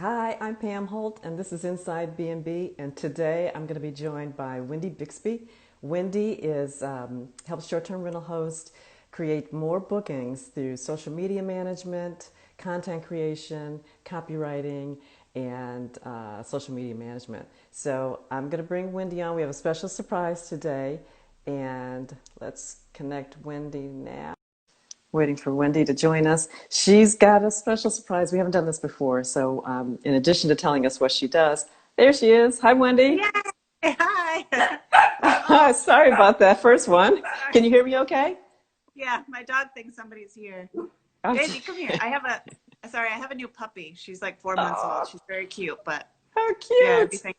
Hi, I'm Pam Holt, and this is Inside B&B. And today I'm going to be joined by Wendy Bixby. Wendy is helps short-term rental hosts create more bookings through social media management, content creation, copywriting, and social media management. So I'm going to bring Wendy on. We have a special surprise today, and let's connect Wendy now. Waiting for Wendy to join us. She's got a special surprise. We haven't done this before. So in addition to telling us what she does, there she is. Hi, Wendy. Yay! Hi. Oh, Sorry about that first one. Can sorry. you hear me okay? Yeah, my dog thinks somebody's here. Oh, Baby, come here. I have a new puppy. She's like 4 months old. oh, She's very cute, but how yeah, cute. everything.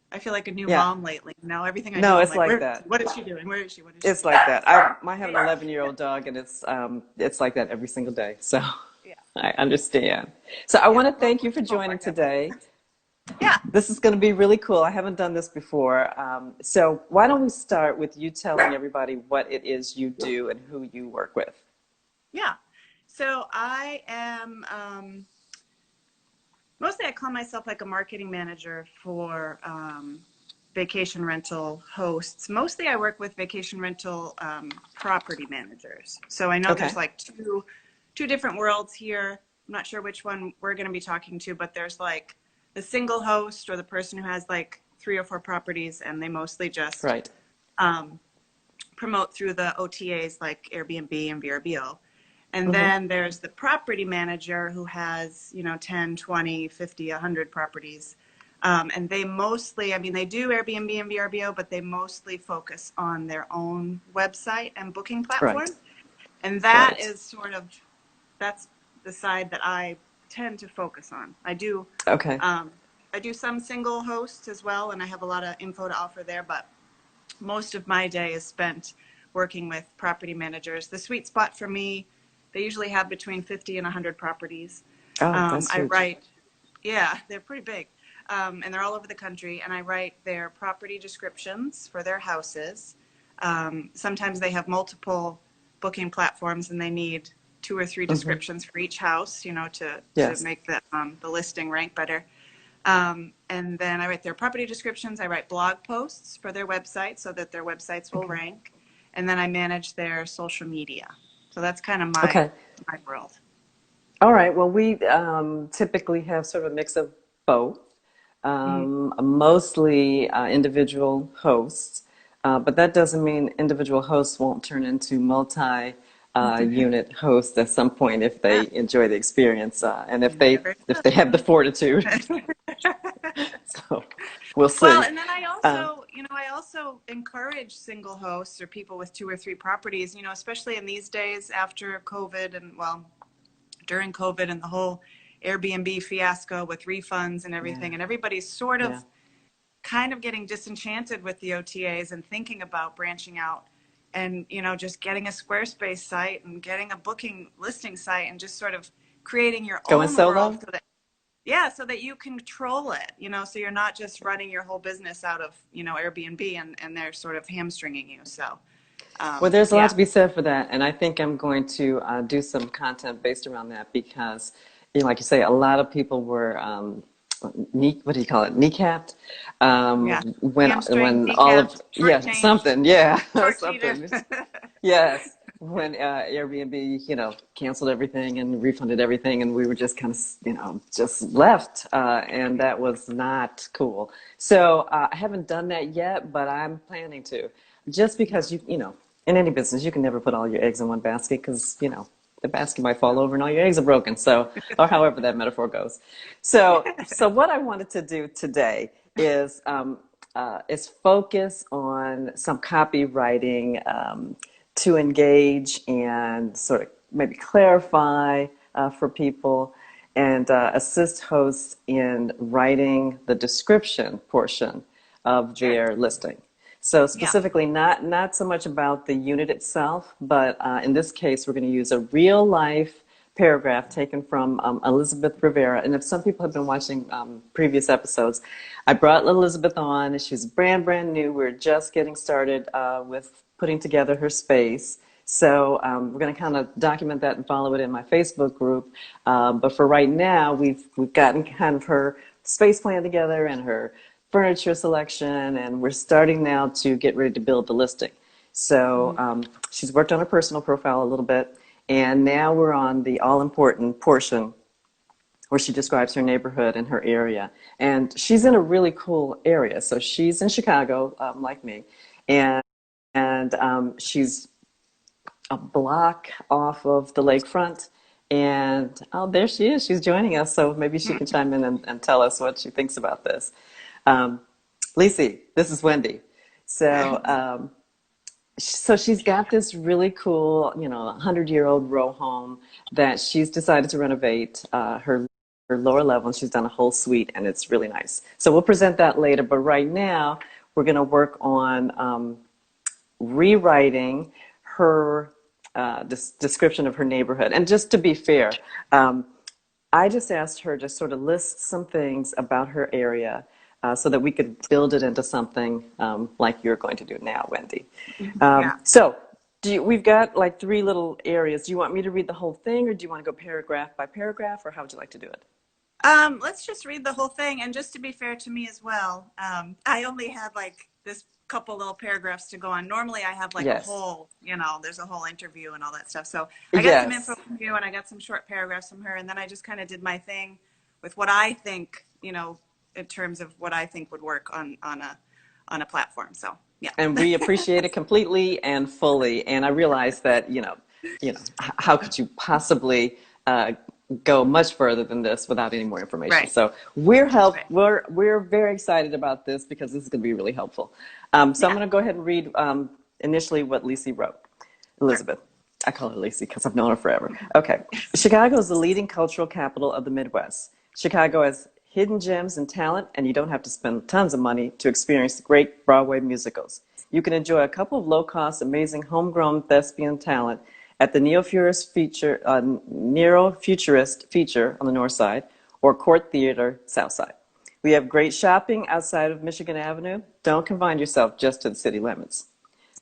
I feel like a new Yeah. mom lately. Now everything I do, No, I'm it's like, like where? that. What is she doing? Where is she? What is she It's doing? like that. I have Hey, an 11-year-old dog, and it's like that every single day. So yeah, I understand. So I yeah. want to Well, thank you for go for joining it. today. Yeah, This is going to be really cool. I haven't done this before. So why don't we start with you telling everybody what it is you do and who you work with? yeah. So I am mostly I call myself like a marketing manager for vacation rental hosts. Mostly I work with vacation rental property managers. So I know Okay. there's like two different worlds here. I'm not sure which one we're going to be talking to, but there's like the single host or the person who has like 3 or 4 properties and they mostly just Right. um, promote through the OTAs like Airbnb and VRBO. And Mm-hmm. then there's the property manager who has, 10, 20, 50, 100 properties. And they mostly, I mean, they do Airbnb and VRBO, but they mostly focus on their own website and booking Right. platform. And that Right. is that's the side that I tend to focus on. Okay. Um, I do some single hosts as well, and I have a lot of info to offer there, but most of my day is spent working with property managers. The sweet spot for me, they usually have between 50 and 100 properties. Oh, that's I huge. write, yeah, they're pretty big. And they're all over the country. And I write their property descriptions for their houses. Sometimes they have multiple booking platforms and they need 2 or 3 Mm-hmm. descriptions for each house, to Yes. make the listing rank better. And then I write their property descriptions. I write blog posts for their website so that their websites will Okay. rank. And then I manage their social media. So that's kind of my Okay. my world. All right. Well, we typically have sort of a mix of both, Mhm. mostly individual hosts, but that doesn't mean individual hosts won't turn into multi-unit hosts at some point if Yeah, they enjoy the experience and you never if they have the fortitude. know. So we'll Well, see. and then I Um, also, I also encourage single hosts or people with 2 or 3 properties, especially in these days after COVID and well, during COVID and the whole Airbnb fiasco with refunds and yeah. everything. And everybody's sort Yeah. of kind of getting disenchanted with the OTAs and thinking about branching out and, just getting a Squarespace site and getting a booking listing site and just sort of creating your Going own world solo? so that yeah, so that you control it, so you're not just running your whole business out of, Airbnb and they're sort of hamstringing you. So, Well, there's a lot yeah, to be said for that, and I think I'm going to do some content based around that because, like you say, a lot of people were what do you call it, kneecapped, yeah. Hamstring, when all of kneecapped, shortchanged, something, yeah, short-cheated. something, yes, when Airbnb, canceled everything and refunded everything, and we were just kind of, just left, and that was not cool. So I haven't done that yet, but I'm planning to, just Yeah. because in any business you can never put all your eggs in one basket because the basket might fall over and all your eggs are broken. So, or however that metaphor goes. So what I wanted to do today is focus on some copywriting to engage and sort of maybe clarify for people and assist hosts in writing the description portion of Sure. their listing. So Yeah. specifically, not so much about the unit itself, but in this case, we're going to use a real life paragraph taken from Elizabeth Rivera. And if some people have been watching previous episodes, I brought Elizabeth on. She's brand new. We're just getting started with putting together her space. So we're going to kind of document that and follow it in my Facebook group. But for right now, we've gotten kind of her space plan together and her furniture selection, and we're starting now to get ready to build the listing. So she's worked on her personal profile a little bit, and now we're on the all-important portion where she describes her neighborhood and her area. And she's in a really cool area. So she's in Chicago, like me, and she's a block off of the lakefront. And oh, there she is. She's joining us. So maybe she can chime in and tell us what she thinks about this. Lacey, this is Wendy. So, so she's got this really cool, 100-year-old row home that she's decided to renovate her lower level, and she's done a whole suite, and it's really nice. So we'll present that later. But right now, we're going to work on rewriting her description of her neighborhood. And just to be fair, I just asked her to sort of list some things about her area so that we could build it into something like you're going to do now, Wendy. Yeah. So we've got like 3 little areas. Do you want me to read the whole thing, or do you want to go paragraph by paragraph, or how would you like to do it? Let's just read the whole thing. And just to be fair to me as well, I only had like this couple little paragraphs to go on. Normally I have like a Yes. whole, there's a whole interview and all that stuff. So I got some info from you and I got some short paragraphs from her. And then I just kind of did my thing with what I think, in terms of what I think would work on a platform. So, yeah. And we appreciate it completely and fully. And I realize that, how could you possibly go much further than this without any more information? Right. So we're very excited about this because this is going to be really helpful. So I'm going to go ahead and read initially what Lacey wrote. Elizabeth. I call her Lacey because I've known her forever. Okay. Chicago is the leading cultural capital of the Midwest. Chicago has hidden gems and talent, and you don't have to spend tons of money to experience great Broadway musicals. You can enjoy a couple of low-cost, amazing homegrown thespian talent at the Neo-Futurist feature on the north side, or Court Theater south side. We have great shopping outside of Michigan Avenue. Don't confine yourself just to the city limits.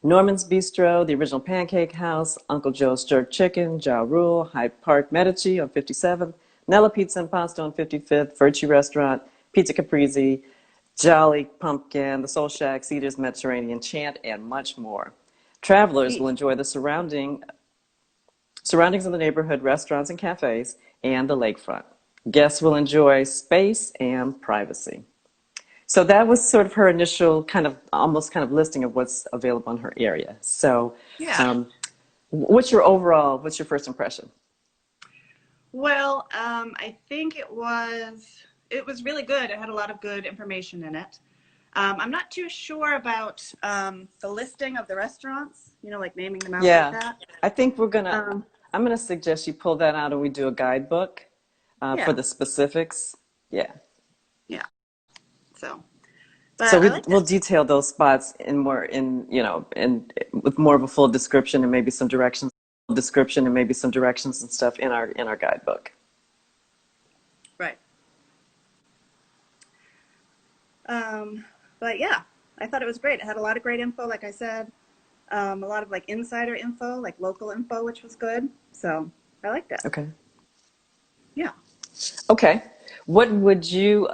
Norman's Bistro, the original Pancake House, Uncle Joe's Jerk Chicken, Ja Rule, Hyde Park Medici on 57th, Nella Pizza and Pasta on 55th, Virtue Restaurant, Pizza Caprese, Jolly Pumpkin, the Soul Shack, Cedars Mediterranean, Chant, and much more. Travelers will enjoy the surroundings of the neighborhood, restaurants and cafes, and the lakefront. Guests will enjoy space and privacy. So that was sort of her initial almost listing of what's available in her area. So what's your first impression? Well, I think it was really good. It had a lot of good information in it. I'm not too sure about the listing of the restaurants, like naming them out like that. I think I'm gonna suggest you pull that out and we do a guidebook for the specifics. Yeah. So we'll detail those spots with more of a full description and maybe some directions and stuff in our guidebook. Right. But yeah, I thought it was great. It had a lot of great info, like I said, a lot of like insider info, like local info, which was good. So I liked it. Okay. Yeah. Okay. What would you,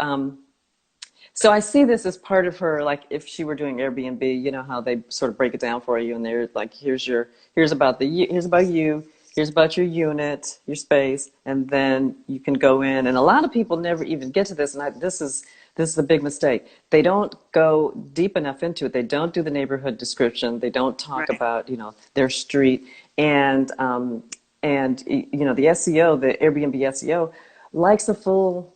so I see this as part of her, like if she were doing Airbnb, you know how they sort of break it down for you, and they're like, here's about you, here's about your unit, your space, and then you can go in. And a lot of people never even get to this, and this is a big mistake. They don't go deep enough into it. They don't do the neighborhood description. They don't talk about their street, and the SEO, the Airbnb SEO, likes a full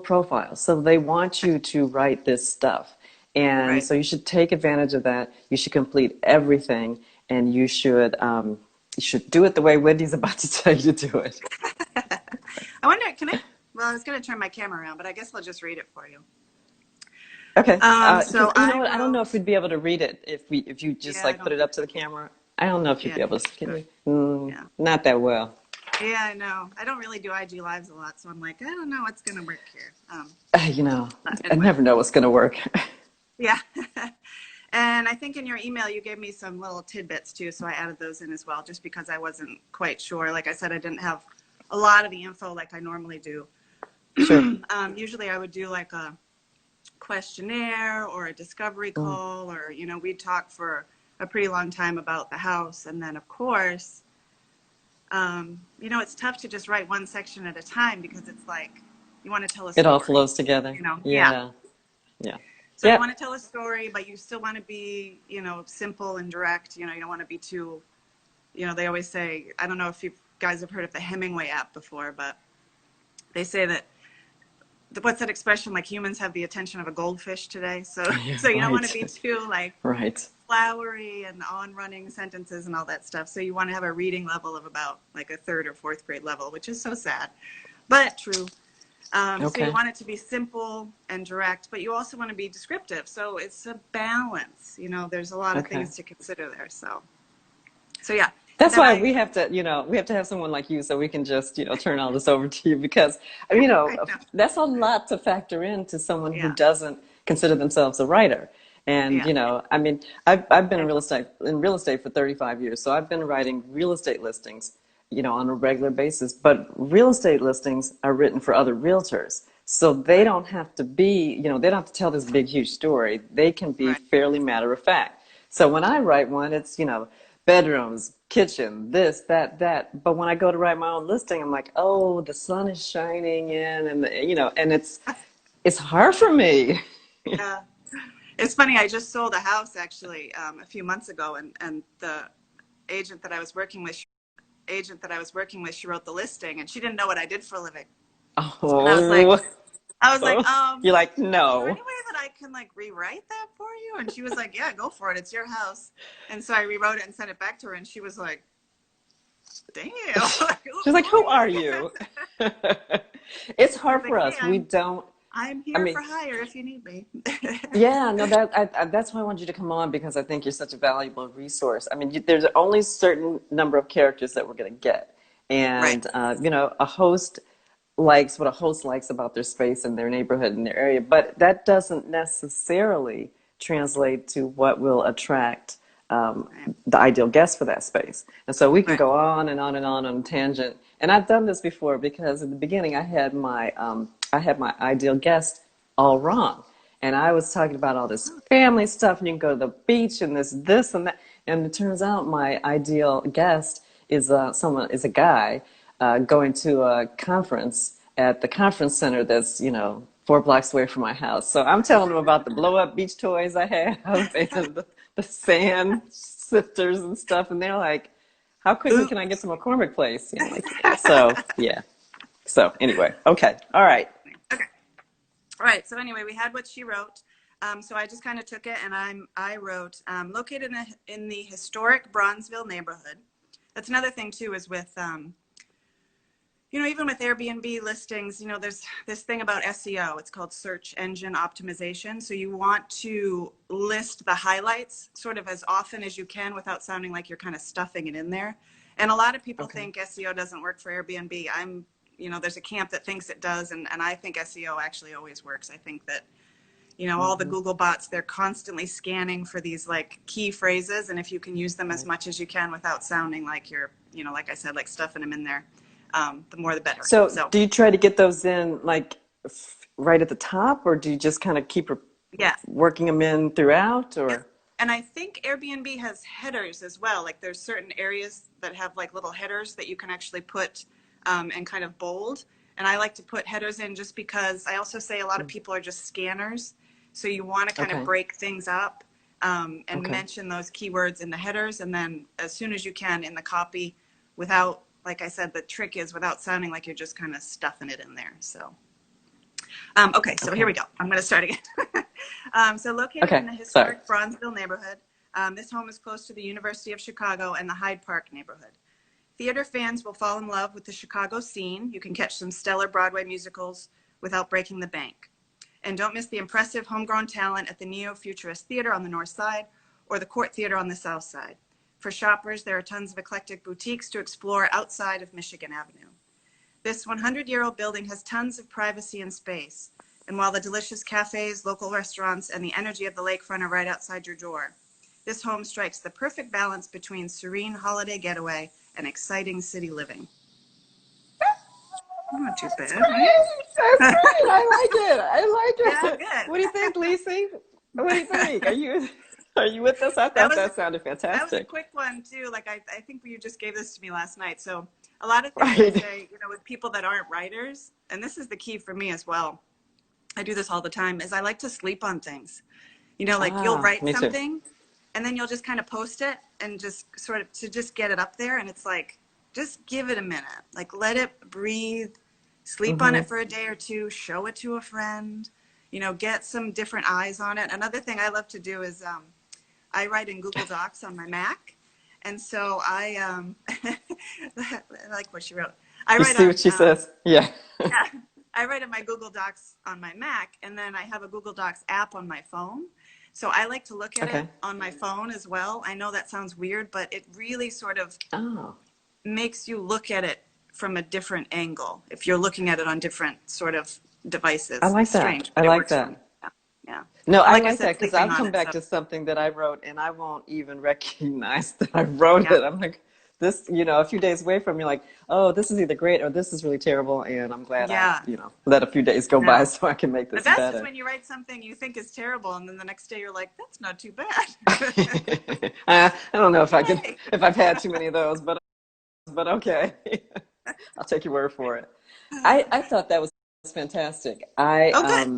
profile. So they want you to write this stuff. And so you should take advantage of that. You should complete everything, and you should do it the way Wendy's about to tell you to do it. I wonder, I was going to turn my camera around, but I guess I'll just read it for you. Okay. So I don't know if we'd be able to read it if you just put it up to the camera. I don't know if you'd be able to. Can you? Not that well. Yeah, I know. I don't really do IG Lives a lot, so I'm like, I don't know what's going to work here. I never know what's going to work. Yeah. And I think in your email, you gave me some little tidbits too. So I added those in as well, just because I wasn't quite sure. Like I said, I didn't have a lot of the info like I normally do. Sure. Usually I would do like a questionnaire or a discovery call, or, you know, we'd talk for a pretty long time about the house. And then of course, you know, it's tough to just write one section at a time because it's like, you want to tell a It all story, flows together. you know? Yeah. Yeah. Yeah. So you Yeah. want to tell a story, but you still want to be, you know, simple and direct. You know, you don't want to be too, you know, they always say, I don't know if you guys have heard of the Hemingway app before, but they say that, what's that expression, like humans have the attention of a goldfish today. So, Yeah, so you don't want to right. be too like Right. flowery and on running sentences and all that stuff. So you want to have a reading level of about like a third or fourth grade level, which is so sad, but true. So you Okay. want it to be simple and direct, but you also want to be descriptive. So it's a balance. You know, there's a lot of Okay. things to consider there. So yeah. And That's then why we have to, we have to have someone like you so we can just, turn all this over to you because, I know. that's a lot to factor into someone who Yeah. doesn't consider themselves a writer. And, Yeah. I mean, I've been I know. in real estate for 35 years. So I've been writing real estate listings, on a regular basis. But real estate listings are written for other realtors. So they Right. don't have to be, they don't have to tell this big, huge story. They can be Right. fairly matter of fact. So when I write one, it's, bedrooms, kitchen, this, that, that. But when I go to write my own listing, I'm like, oh, the sun is shining in, and and it's hard for me. Yeah. It's funny. I just sold a house actually a few months ago, and the agent that I was working with, she wrote the listing, and she didn't know what I did for a living. And Oh, I was like, you're like, is there any no. way that I can like rewrite that for you? And she was like, yeah, go for it. It's your house. And so I rewrote it and sent it back to her. And she was like, damn. Like, She's like, who who are are you? you? It's I was hard like, for hey, us. We don't. I'm I here mean, for hire if you need me. yeah, no, that's why I want you to come on because I think you're such a valuable resource. I mean, there's only a certain number of characters that we're going to get, Right. and a host likes what a host likes about their space and their neighborhood and their area, but that doesn't necessarily translate to what will attract Right. the ideal guest for that space. And so we can Right. go on and on and on a tangent. And I've done this before because in the beginning I had my ideal guest all wrong. And I was talking about all this family stuff, and you can go to the beach and this and that. And it turns out my ideal guest is a guy going to a conference at the conference center that's 4 blocks away from my house. So I'm telling them about the blow up beach toys I have and the sand sifters and stuff, and they're like, "How quickly Ooh. can I get to McCormick Place?" Like, yeah. So yeah. So anyway, okay, all right. Okay. All right. So anyway, we had what she wrote. So I just kind of took it, and I wrote located in the historic Bronzeville neighborhood. That's another thing too, is with even with Airbnb listings, there's this thing about SEO. It's called search engine optimization. So you want to list the highlights sort of as often as you can without sounding like you're kind of stuffing it in there. And a lot of people Okay. think SEO doesn't work for Airbnb. There's a camp that thinks it does. And I think SEO actually always works. I think that, all the Google bots, they're constantly scanning for these like key phrases. And if you can use them as Right. much as you can without sounding like you're, like I said, like stuffing them in there, the more the better. So So do you try to get those in like right at the top, or do you just kind of keep yeah. working them in throughout, Yep. or? And I think Airbnb has headers as well. Like there's certain areas that have like little headers that you can actually put and kind of bold. And I like to put headers in just because I also say a lot of people are just scanners. So you want to kind of Okay. break things up and Okay. mention those keywords in the headers. And then as soon as you can in the copy without, like I said, the trick is without sounding like you're just kind of stuffing it in there. So. Okay, so here Okay. we go. I'm going to start again. So located in Okay. the Sorry. historic Bronzeville neighborhood, this home is close to the University of Chicago and the Hyde Park neighborhood. Theater fans will fall in love with the Chicago scene. You can catch some stellar Broadway musicals without breaking the bank. And don't miss the impressive homegrown talent at the Neo-Futurist Theater on the north side or the Court Theater on the south side. For shoppers, there are tons of eclectic boutiques to explore outside of Michigan Avenue. This 100-year-old building has tons of privacy and space. And while the delicious cafes, local restaurants, and the energy of the lakefront are right outside your door, this home strikes the perfect balance between serene holiday getaway and exciting city living. Not too That's bad, right? great. That's great. I like it. I Yeah, like it. What do you think, good. Lacey? What do you think? Are you with us? I That thought was that sounded a fantastic. quick one too. Like I think you just gave this to me last night. So a lot of things I Right. say, with people that aren't writers, and this is the key for me as well. I do this all the time, is I like to sleep on things. Like you'll Ah, write me too. something and then you'll just kind of post it and just sort of to just get it up there. And it's like, just give it a minute. Like let it breathe, sleep on Mm-hmm. it for a day or two, show it to a friend, get some different eyes on it. Another thing I love to do is I write in Google Docs on my Mac. And so I like what she wrote. I You write see what on she says? Yeah. yeah, I write in my Google Docs on my Mac, and then I have a Google Docs app on my phone. So I like to look at it Okay. on my phone as well. I know that sounds weird, but it really sort of Oh, makes you look at it from a different angle if you're looking at it on different sort of I devices. It's like that. strange, I but it like works for me. that. Yeah. Yeah. No, And I like I like said, that because sleeping I'll on come it. back So to something that I wrote and I won't even recognize that I wrote yeah. it. I'm like, this, a few days away from you, like, oh, this is either great or this is really terrible. And I'm glad I, Yeah. let a few days go by No. so I can make The this best is better. when you write something you think is terrible, and then the next day you're like, that's not too bad. I don't know Yay. if I've had too many of those, but okay. I'll take your word for it. I thought that was fantastic. Oh, good.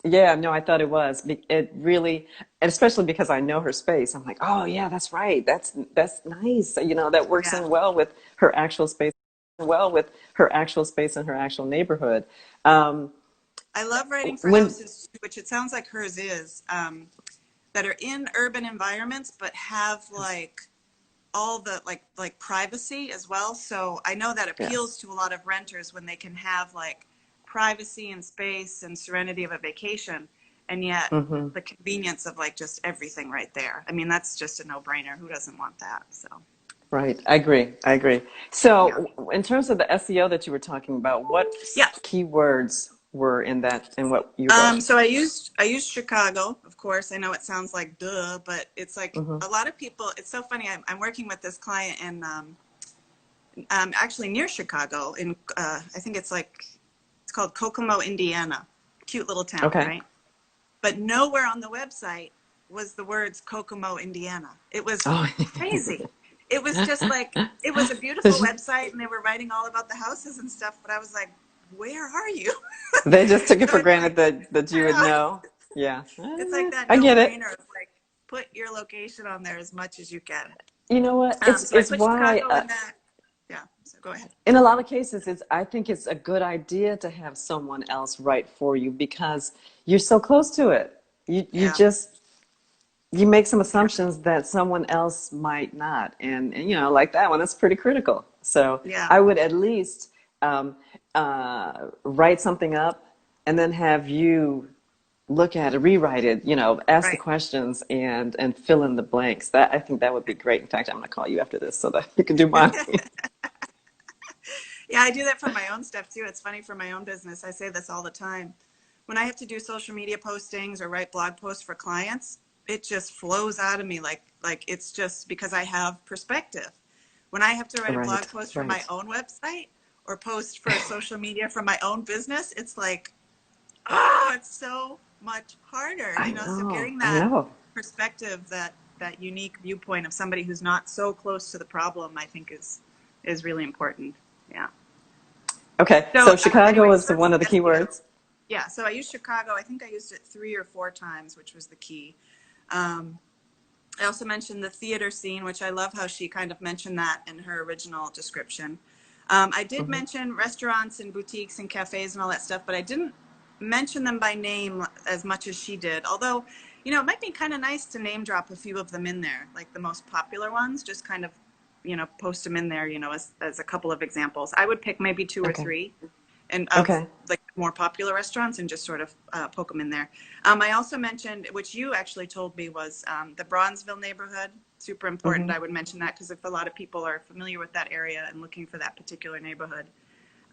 Yeah, no, I thought it was. It really, and especially because I know her space. I'm like, oh yeah, that's right. That's nice. That works Yeah. in well with her actual space, in her actual neighborhood. Um, I love writing for when houses, which it sounds like hers is, that are in urban environments, but have like all the like privacy as well. So I know that Yes. appeals to a lot of renters when they can have like privacy and space and serenity of a vacation, and yet Hmm. the convenience of like just everything right there. I mean, that's just a no-brainer. Who doesn't want that? So Right. I agree. I agree. yeah. So, in terms of the SEO that you were talking about, what Yeah. keywords were in what you wrote? So I used Chicago, of course. I know it sounds like duh, but it's like Hmm. a lot of people. It's so funny. I'm working with this client in actually near Chicago. In I think it's called Kokomo, Indiana. Cute little town, Okay. right? But nowhere on the website was the words Kokomo, Indiana. It was Oh. crazy. It was just like it was a beautiful There's website, and they were writing all about the houses and stuff. But I was like, where are you? They just took it So for it's granted like, that you would I know. know. Yeah. It's like that I get it. no-brainer of like put your location on there as much as you can. You know what? It's So I it's put why Chicago in that. Yeah. So go ahead. in a lot of cases I think it's a good idea to have someone else write for you because you're so close to it. You Yeah. just you make some Yeah. assumptions that someone else might not, and like that one, that's pretty critical. So Yeah. I would at least write something up and then have you look at it, rewrite it, ask the Right. questions and fill in the blanks. That I think that would be great. In fact, I'm going to call you after this so that you can do mine. Yeah, I do that for my own stuff too. It's funny for my own business. I say this all the time. When I have to do social media postings or write blog posts for clients, it just flows out of me like it's just because I have perspective. When I have to write a blog Right, post for my right. own website or post for social media for my own business, it's like, oh, it's so much harder, I so know, getting I that know. perspective, that unique viewpoint of somebody who's not so close to the problem, I think is really important. Yeah. Okay, So so Chicago anyway, as is far as one of the SEO, keywords. yeah, so I used Chicago. I think I used it 3 or 4 times, which was the key. Um, I also mentioned the theater scene, which I love how she kind of mentioned that in her original description. I did Hmm. mention restaurants and boutiques and cafes and all that stuff, but I didn't mention them by name as much as she did. Although, it might be kind of nice to name drop a few of them in there, like the most popular ones, just kind of, post them in there, as a couple of examples. I would pick maybe two or Okay, three and of okay. like more popular restaurants and just sort of poke them in there. I also mentioned, which you actually told me, was the Bronzeville neighborhood. Super important. Hmm. I would mention that because if a lot of people are familiar with that area and looking for that particular neighborhood.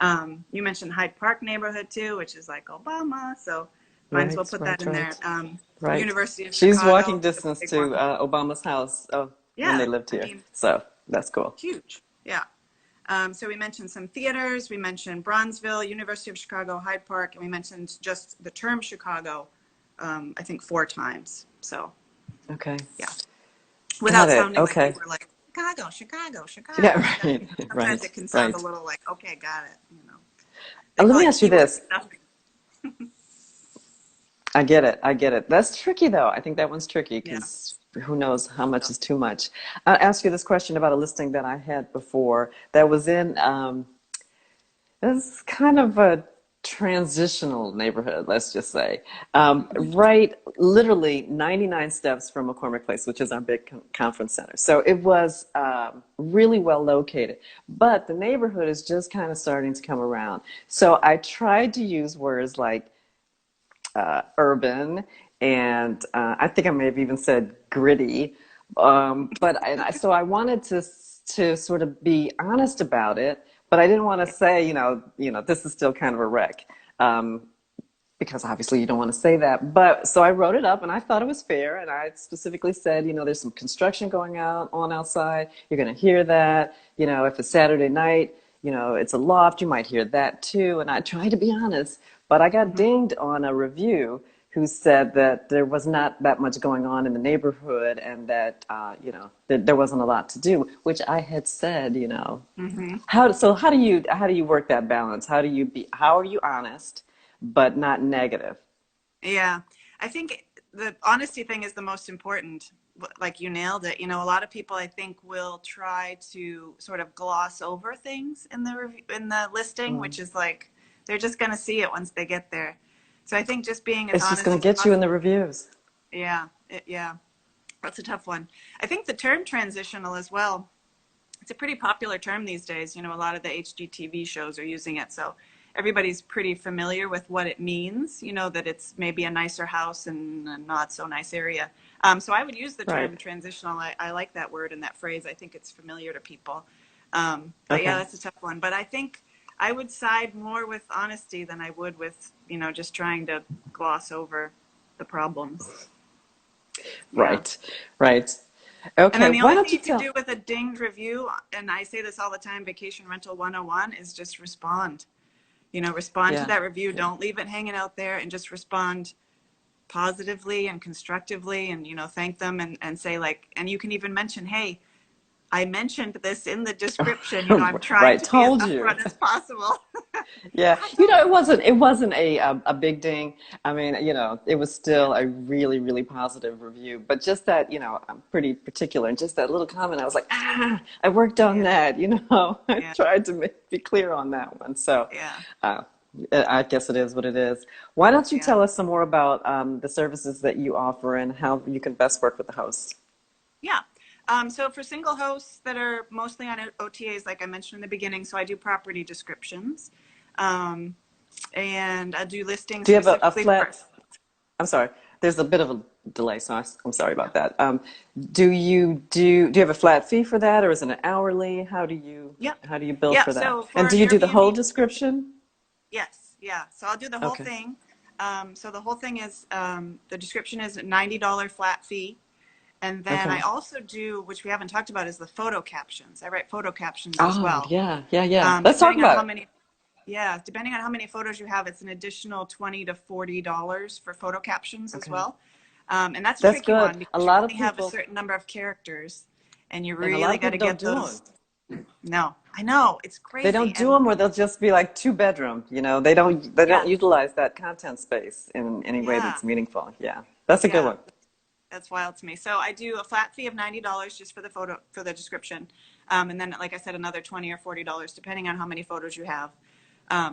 You mentioned Hyde Park neighborhood too, which is like Obama, so might as well Right, put that right, in there. right, right. University of She's walking Chicago is a distance big to one. Obama's house when they Yeah, lived I here. mean, So that's cool. huge. Yeah. So we mentioned some theaters. We mentioned Bronzeville, University of Chicago, Hyde Park, and we mentioned just the term Chicago, I think 4 times. So Okay. yeah, Got without it. sounding like we Okay. were like Chicago, Chicago, Yeah, Chicago. right, Sometimes right, it can sound a right. little like, okay, got it. They Let call me it ask you keyword this. stuffing. I get it. I get it. That's tricky, though. I think that one's tricky Yeah. because who knows how much is too much. I'll ask you this question about a listing that I had before that was in this kind of a transitional neighborhood, let's just say. Right, literally 99 steps from McCormick Place, which is our big conference center. So it was really well located. But the neighborhood is just kind of starting to come around. So I tried to use words like urban, and I think I may have even said gritty. So I wanted to sort of be honest about it, but I didn't want to say, this is still kind of a wreck, because obviously you don't want to say that. But so I wrote it up, and I thought it was fair, and I specifically said, there's some construction going on outside. You're going to hear that. If it's Saturday night, it's a loft. You might hear that too. And I tried to be honest, but I got Mm-hmm. dinged on a review who said that there was not that much going on in the neighborhood, and that that there wasn't a lot to do, which I had said. Mm-hmm. How do you work that balance? How are you honest but not negative? Yeah, I think the honesty thing is the most important. Like you nailed it. A lot of people I think will try to sort of gloss over things in the in the listing, Mm. which is like they're just going to see it once they get there. So I think just being as It's just honest going to as get you in the possible. reviews. Yeah, yeah, that's a tough one. I think the term transitional as well. It's a pretty popular term these days. A lot of the HGTV shows are using it. So everybody's pretty familiar with what it means, that it's maybe a nicer house in a not so nice area. So I would use the Right. term transitional. I like that word and that phrase. I think it's familiar to people. But yeah, Okay. that's a tough one. But I think I would side more with honesty than I would with, just trying to gloss over the problems. Yeah. Right. Right. And Okay. then the Why only don't thing you you can tell? do with a dinged review, and I say this all the time, Vacation Rental 101, is just respond. Respond to Yeah. that review. Don't leave it hanging out there, and just respond positively and constructively, and, thank them, and say, like, and you can even mention, hey, I mentioned this in the description. I'm trying Right. to be as Told you. upfront as possible. Yeah. I told It you. wasn't a big ding. I mean, it was Yeah, still a really, really positive review. But just that, I'm pretty particular, and just that little comment, I was like, I worked on yeah, that. I yeah, tried to be clear on that one. So, yeah, uh, I guess it is what it is. Why don't you yeah. tell us some more about the services that you offer and how you can best work with the hosts? Yeah. So for single hosts that are mostly on OTAs, like I mentioned in the beginning, so I do property descriptions, um, and I do listings Do you have a specifically for. flat? I'm sorry. There's a bit of a delay, so I'm sorry about that. Do you have a flat fee for that, or is it an hourly? Yep. How do you bill Yeah. for that? So And for do an you do the whole Airbnb, description? yes. Yeah. So I'll do the whole Okay. thing. So the whole thing is the description is a $90 flat fee. And then I Okay. also do, which we haven't talked about, is the photo captions. I write photo captions as Oh, well. yeah, yeah, yeah. Let's talk Depending on about how it. many, yeah, depending on how many photos you have, it's an additional $20 to $40 for photo captions as Okay. well. And that's a That's tricky good. one A because you lot of only have a people, certain number of characters, and you and a lot really of got to people don't get do them. those. No, I know it's They crazy, don't do and them, or they'll just be like two bedroom. They don't yeah, utilize that content space in any way yeah, that's meaningful. Yeah, that's a good yeah. one. That's wild to me. So I do a flat fee of $90 just for the photo for the description, and then, like I said, another $20 or $40 depending on how many photos you have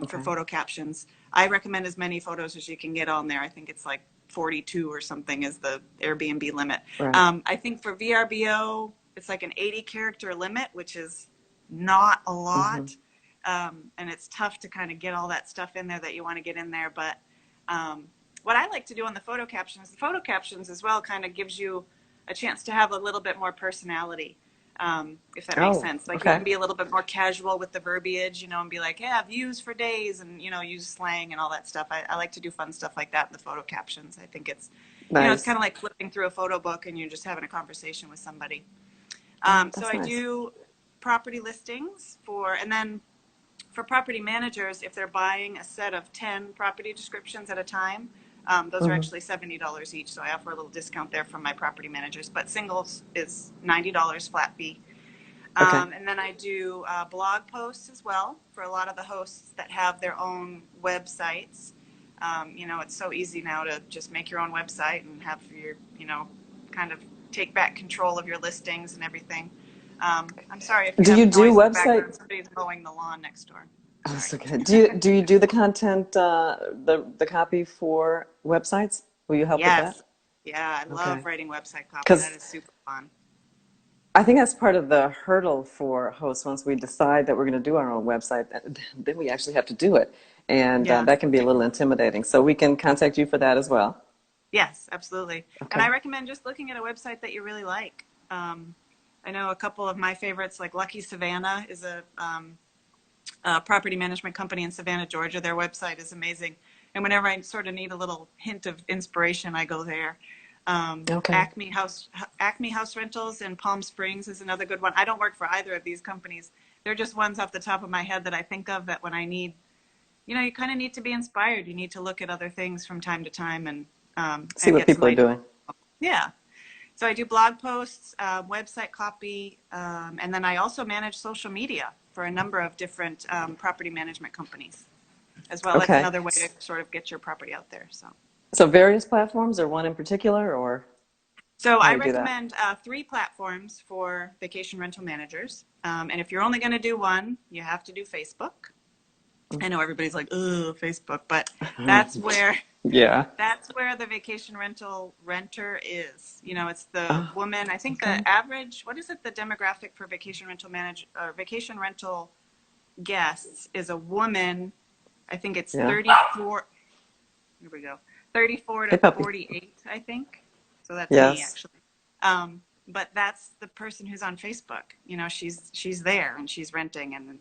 for Okay. photo captions. I recommend as many photos as you can get on there. I think it's like 42 or something is the Airbnb limit. Right. I think for VRBO it's like an 80 character limit, which is not a Mm-hmm. lot, and it's tough to kind of get all that stuff in there that you want to get in there, but. What I like to do on the photo captions as well kind of gives you a chance to have a little bit more personality. if that makes Oh, sense. Like you okay. can be a little bit more casual with the verbiage, and be like, yeah, views for days, and, use slang and all that stuff. I like to do fun stuff like that in the photo captions. I think it's kind Nice. of like flipping through a photo book and you're just having a conversation with somebody. Oh, So that's I nice. do property listings and then for property managers, if they're buying a set of 10 property descriptions at a time, those are Hmm. actually $70 each. So I offer a little discount there from my property managers. But singles is $90 flat fee. Okay. And then I do blog posts as well for a lot of the hosts that have their own websites. It's so easy now to just make your own website and have your, kind of take back control of your listings and everything. I'm sorry if you Do you have do noise in the background. website? Somebody's mowing the lawn next door. Oh, Sorry. it's okay. Do you do the content, the copy for websites? Will you help with that? Yes. Yeah, I Okay. love writing website copy. That Because is super fun. I think that's part of the hurdle for hosts. Once we decide that we're going to do our own website, then we actually have to do it. And Yeah. that can be a little intimidating. So we can contact you for that as well. Yes, absolutely. And Okay. I recommend just looking at a website that you really like. I know a couple of my favorites, like Lucky Savannah is a property management company in Savannah, Georgia. Their website is amazing. And whenever I sort of need a little hint of inspiration, I go there. Okay. Acme House Rentals in Palm Springs is another good one. I don't work for either of these companies. They're just ones off the top of my head that I think of that when I need, you kind of need to be inspired. You need to look at other things from time to time See and what get some people are ideas. doing. Yeah. So I do blog posts, website copy, and then I also manage social media for a number of different property management companies as well. That's Okay. another way to sort of get your property out there. So various platforms or one in particular, or So how I do you do that? recommend 3 platforms for vacation rental managers. And if you're only going to do one, you have to do Facebook. I know everybody's like, oh, Facebook, but that's where Yeah. that's where the vacation rental renter is. It's the Oh, woman. I think the okay. average, what is it, the demographic for vacation rental guests is a woman. I think it's Yeah. 34. Here we go. 34 Hey, to puppy. 48, I think. So that's me Yes. actually. But that's the person who's on Facebook. She's there and she's renting, and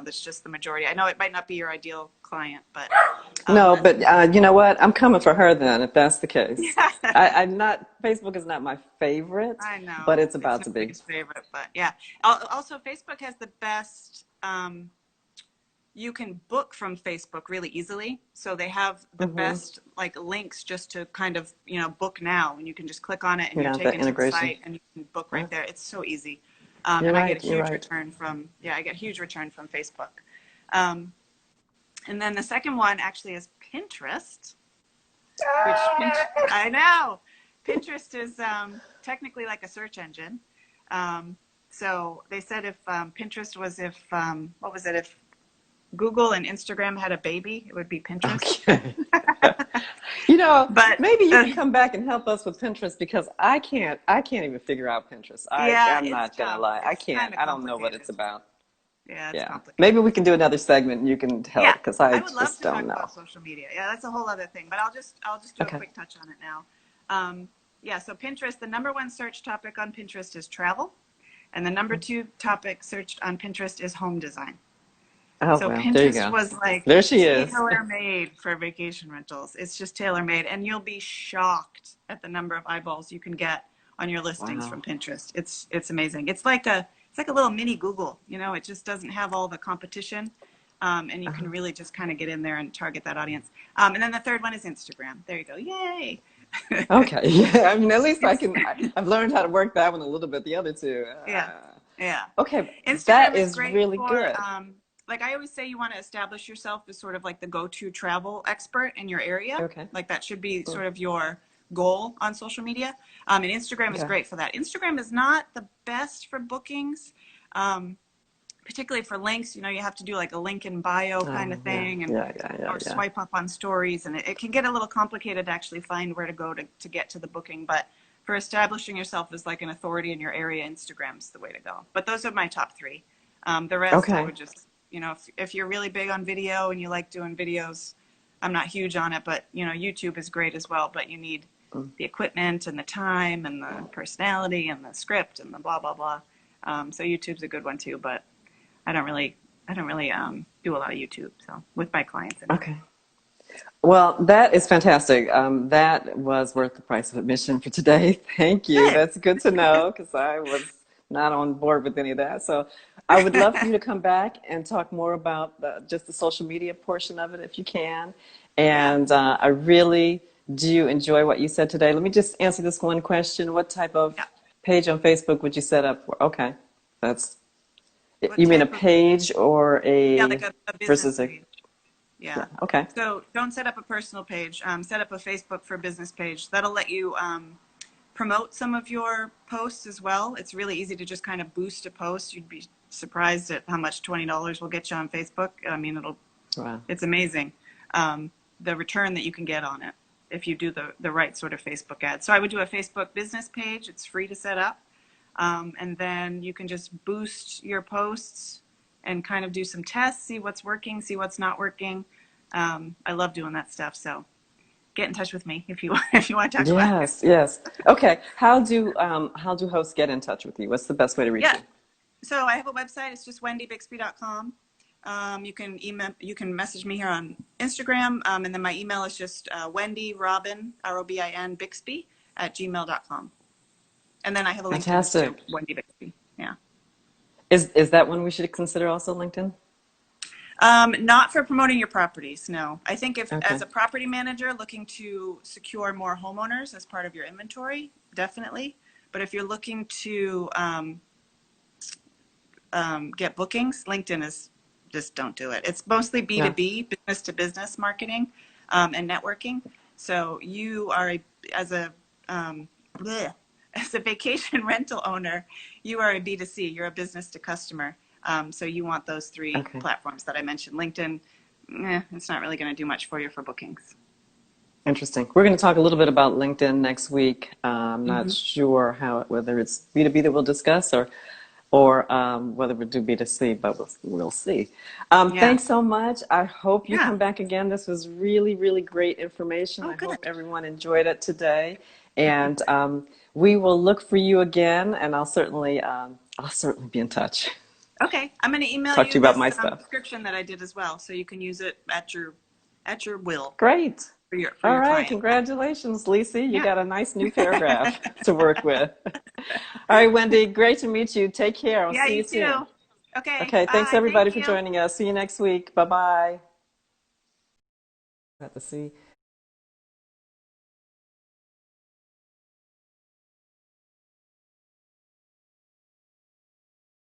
that's just the majority. I know it might not be your ideal client, but No, that's but you know what? I'm coming for her then, if that's the case. yeah. I'm not, Facebook is not my favorite, I but know it's it's about to be. nobody's favorite, but yeah. Also, Facebook has the best. You can book from Facebook really easily, so they have the Hmm. best like links just to kind of book now, and you can just click on it and you're Yeah, that taken to the integration. site and you can book Yeah. right there. It's so easy, You're and I get a right. You're huge right. return from Facebook. Um, and then the second one actually is Pinterest, which I know. Pinterest is technically like a search engine. So they said if Pinterest was what was it, if Google and Instagram had a baby, it would be Pinterest. Okay. You know, But maybe you can come back and help us with Pinterest because I can't even figure out Pinterest. yeah, I'm it's not gonna tough. lie. I It's can't. kind of I don't know what it's complicated. about. Yeah, it's Yeah. complicated. Maybe we can do another segment and you can Yeah, help because I I would love just to don't talk know. about social media. Yeah, that's a whole other thing. But I'll just do a Okay. quick touch on it now. Yeah, so Pinterest, the number one search topic on Pinterest is travel, and the number two topic searched on Pinterest is home design. Oh, So well, there you Pinterest go. was like There she is. tailor made for vacation rentals. It's just tailor made, and you'll be shocked at the number of eyeballs you can get on your listings Wow. from Pinterest. It's amazing. It's like a little mini Google. It just doesn't have all the competition, and you can Uh-huh. really just kind of get in there and target that audience. And then the third one is Instagram. There you go. Yay! Okay. Yeah. I mean, at least It's I've learned how to work that one a little bit. The other two. yeah, yeah. Okay. That Instagram is is great really for, good. like I always say, you want to establish yourself as sort of like the go-to travel expert in your area. Okay. Like that should be Cool. sort of your goal on social media. And Instagram is Okay. great for that. Instagram is not the best for bookings, particularly for links. You have to do like a link in bio kind Oh, of yeah. thing, and Yeah. Yeah. Yeah. or Yeah. swipe up on stories, and it can get a little complicated to actually find where to go to get to the booking. But for establishing yourself as like an authority in your area, Instagram's the way to go. But those are my top three. The rest I Okay. would just, if you're really big on video and you like doing videos, I'm not huge on it, but YouTube is great as well. But you need Mm. the equipment and the time and the personality and the script and the blah blah blah. So YouTube's a good one too, but I don't really do a lot of YouTube. So with my clients anyway. Okay. Well, that is fantastic. That was worth the price of admission for today. Thank you. Good. That's good to know because I was not on board with any of that. So I would love for you to come back and talk more about just the social media portion of it if you can. Yeah. And I really do enjoy what you said today. Let me just answer this one question. What type of Yeah. page on Facebook would you set up for? Okay. That's, What you mean a type of? page or Yeah, a like a business versus a, page. yeah, Yeah. okay. So don't set up a personal page. Set up a Facebook for business page. That'll let you promote some of your posts as well. It's really easy to just kind of boost a post. You'd be surprised at how much $20 will get you on Facebook. I mean, Wow. it's amazing, the return that you can get on it if you do the right sort of Facebook ad. So I would do a Facebook business page. It's free to set up. And then you can just boost your posts and kind of do some tests, see what's working, see what's not working. I love doing that stuff. So get in touch with me if you if you want to talk about it. Yes, yes. Okay. How do hosts get in touch with you? What's the best way to reach Yeah. you? So I have a website. It's just wendybixby.com. You can message me here on Instagram. And then my email is just Wendy Robin, Robin, Bixby @gmail.com. And then I have a LinkedIn as too, Fantastic. Wendy Bixby. Yeah. Is that one we should consider also LinkedIn? Not for promoting your properties, no. I think if as Okay. a property manager looking to secure more homeowners as part of your inventory, definitely. But if you're looking to get bookings, LinkedIn is just don't do it. It's mostly Yeah. B2B, business to business marketing and networking. So you are as a bleh, as a vacation rental owner, you are a B2C. You're a business to customer. So you want those three Okay. platforms that I mentioned. LinkedIn, it's not really going to do much for you for bookings. Interesting. We're going to talk a little bit about LinkedIn next week. I'm not Hmm. sure whether it's B2B that we'll discuss or whether we'll do B2C, but we'll see. Yeah. Thanks so much. I hope you Yeah. come back again. This was really, really great information. Oh, I good. hope everyone enjoyed it today. And we will look for you again, and I'll certainly be in touch. Okay. I'm going to email Talk to you you about this my stuff. description that I did as well, so you can use it at your will Great. for All your right. client. Congratulations, Lisa. You Yeah. got a nice new paragraph to work with. All right, Wendy. Great to meet you. Take care. I'll Yeah, see you you soon. too. Okay. Okay. Thanks, Bye. Thank everybody, for you. joining us. See you next week. Bye bye. Got to see.